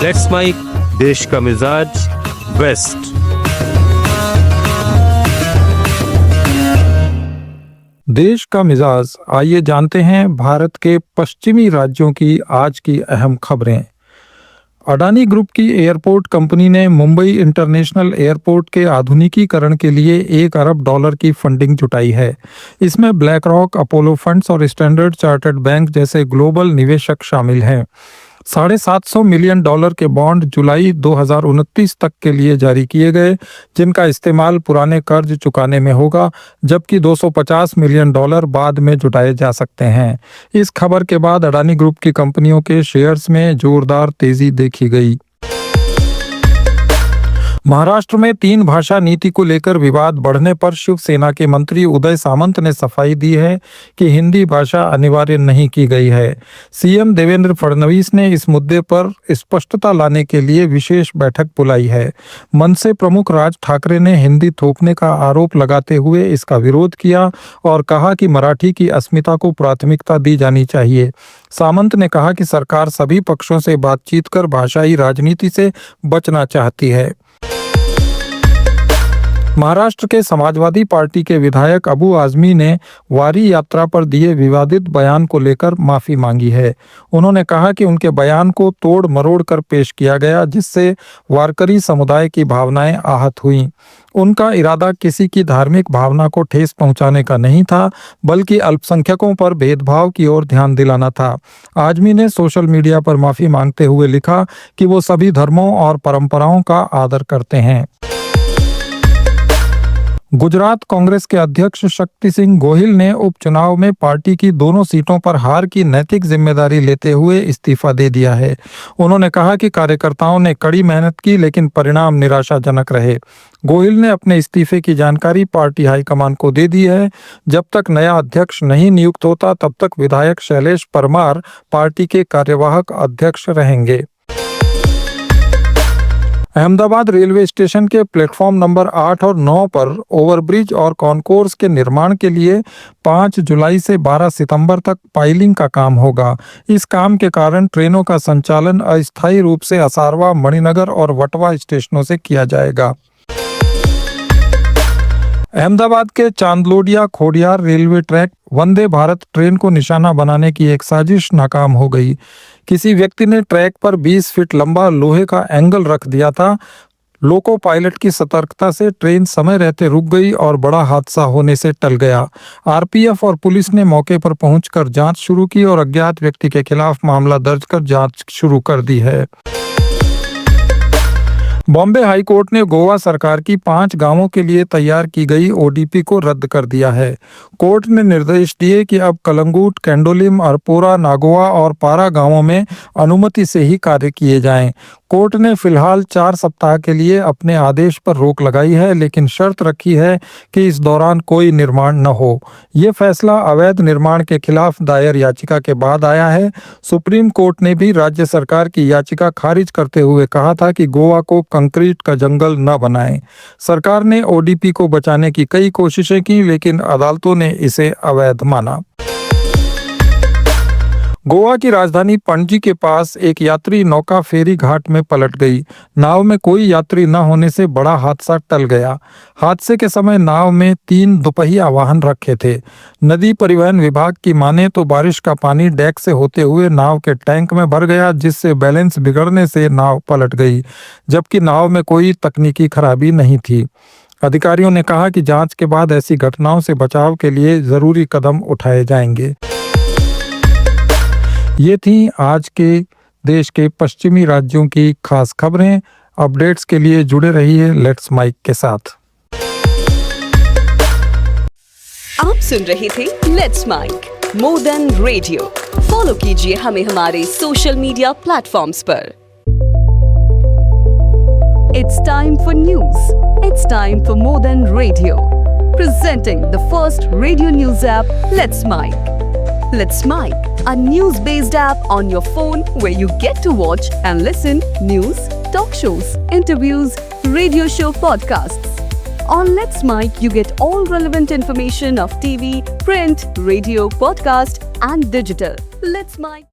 Let's mic, देश का मिजाज, वेस्ट। देश का मिजाज, आइए जानते हैं भारत के पश्चिमी राज्यों की आज की अहम खबरें। अडानी ग्रुप की एयरपोर्ट कंपनी ने मुंबई इंटरनेशनल एयरपोर्ट के आधुनिकीकरण के लिए $1 अरब की फंडिंग जुटाई है। इसमें ब्लैक रॉक, अपोलो फंड्स और स्टैंडर्ड चार्टर्ड बैंक जैसे ग्लोबल निवेशक शामिल हैं। $750 मिलियन के बॉन्ड जुलाई 2029 तक के लिए जारी किए गए, जिनका इस्तेमाल पुराने कर्ज चुकाने में होगा, जबकि $250 मिलियन बाद में जुटाए जा सकते हैं। इस खबर के बाद अडानी ग्रुप की कंपनियों के शेयर्स में जोरदार तेजी देखी गई। महाराष्ट्र में 3 भाषा नीति को लेकर विवाद बढ़ने पर शिवसेना के मंत्री उदय सामंत ने सफाई दी है कि हिंदी भाषा अनिवार्य नहीं की गई है। सीएम देवेंद्र फडणवीस ने इस मुद्दे पर स्पष्टता लाने के लिए विशेष बैठक बुलाई है। मनसे प्रमुख राज ठाकरे ने हिंदी थोपने का आरोप लगाते हुए इसका विरोध किया और कहा कि मराठी की अस्मिता को प्राथमिकता दी जानी चाहिए। सामंत ने कहा कि सरकार सभी पक्षों से बातचीत कर भाषाई राजनीति से बचना चाहती है। महाराष्ट्र के समाजवादी पार्टी के विधायक अबू आजमी ने वारी यात्रा पर दिए विवादित बयान को लेकर माफी मांगी है। उन्होंने कहा कि उनके बयान को तोड़ मरोड़ कर पेश किया गया, जिससे वारकरी समुदाय की भावनाएं आहत हुईं। उनका इरादा किसी की धार्मिक भावना को ठेस पहुंचाने का नहीं था, बल्कि अल्पसंख्यकों पर भेदभाव की ओर ध्यान दिलाना था। आजमी ने सोशल मीडिया पर माफी मांगते हुए लिखा कि वो सभी धर्मों और परंपराओं का आदर करते हैं। गुजरात कांग्रेस के अध्यक्ष शक्ति सिंह गोहिल ने उपचुनाव में पार्टी की दोनों सीटों पर हार की नैतिक जिम्मेदारी लेते हुए इस्तीफा दे दिया है। उन्होंने कहा कि कार्यकर्ताओं ने कड़ी मेहनत की, लेकिन परिणाम निराशाजनक रहे। गोहिल ने अपने इस्तीफे की जानकारी पार्टी हाईकमान को दे दी है। जब तक नया अध्यक्ष नहीं नियुक्त होता, तब तक विधायक शैलेश परमार पार्टी के कार्यवाहक अध्यक्ष रहेंगे। अहमदाबाद रेलवे स्टेशन के प्लेटफॉर्म नंबर 8 और 9 पर ओवरब्रिज और कॉन्कोर्स के निर्माण के लिए 5 जुलाई से 12 सितंबर तक पाइलिंग का काम होगा। इस काम के कारण ट्रेनों का संचालन अस्थायी रूप से असारवा, मणिनगर और वटवा स्टेशनों से किया जाएगा। अहमदाबाद के Chandlodia Khodiyar railway track Vande Bharat train को निशाना बनाने की एक साजिश नाकाम हो गई। किसी व्यक्ति ने ट्रैक पर 20 फीट लंबा लोहे का एंगल रख दिया था। लोको पायलट की सतर्कता से ट्रेन समय रहते रुक गई और बड़ा हादसा होने से टल गया। आरपीएफ और पुलिस ने मौके पर पहुंचकर जांच शुरू की और अज्ञात व्यक्ति के खिलाफ मामला दर्ज कर जांच शुरू कर दी है। बॉम्बे हाई कोर्ट ने गोवा सरकार की 5 गांवों के लिए तैयार की गई ओडीपी को रद्द कर दिया है। कोर्ट ने निर्देश दिए कि अब कलंगूट, कैंडोलिम, अरपोरा, नागोआ और पारा गांवों में अनुमति से ही कार्य किए जाएं। कोर्ट ने फिलहाल 4 सप्ताह के लिए अपने आदेश पर रोक लगाई है, लेकिन शर्त रखी है कि इस दौरान कोई निर्माण न हो। ये फैसला अवैध निर्माण के खिलाफ दायर याचिका के बाद आया है। सुप्रीम कोर्ट ने भी राज्य सरकार की याचिका खारिज करते हुए कहा था कि गोवा को कंक्रीट का जंगल न बनाएं। सरकार ने ओडीपी को बचाने की कई कोशिशें की, लेकिन अदालतों ने इसे अवैध माना। गोवा की राजधानी पणजी के पास एक यात्री नौका फेरी घाट में पलट गई। नाव में कोई यात्री न होने से बड़ा हादसा टल गया। हादसे के समय नाव में 3 दुपहिया वाहन रखे थे। नदी परिवहन विभाग की माने तो बारिश का पानी डेक से होते हुए नाव के टैंक में भर गया, जिससे बैलेंस बिगड़ने से नाव पलट गई, जबकि नाव में कोई तकनीकी खराबी नहीं थी। अधिकारियों ने कहा कि जांच के बाद ऐसी घटनाओं से बचाव के लिए जरूरी कदम उठाए जाएंगे। ये थी आज के देश के पश्चिमी राज्यों की खास खबरें। अपडेट्स के लिए जुड़े रहिए लेट्स माइक के साथ। आप सुन रहे थे let's mike more than radio. Follow कीजिए हमें हमारे सोशल मीडिया प्लेटफॉर्म्स पर। It's time for news. It's time for more than radio. Presenting the first radio news app, Let's Mic. Let's Mic, a news-based app on your phone where you get to watch and listen news, talk shows, interviews, radio show podcasts. On Let's Mic, you get all relevant information of TV, print, radio, podcast, and digital. Let's Mic.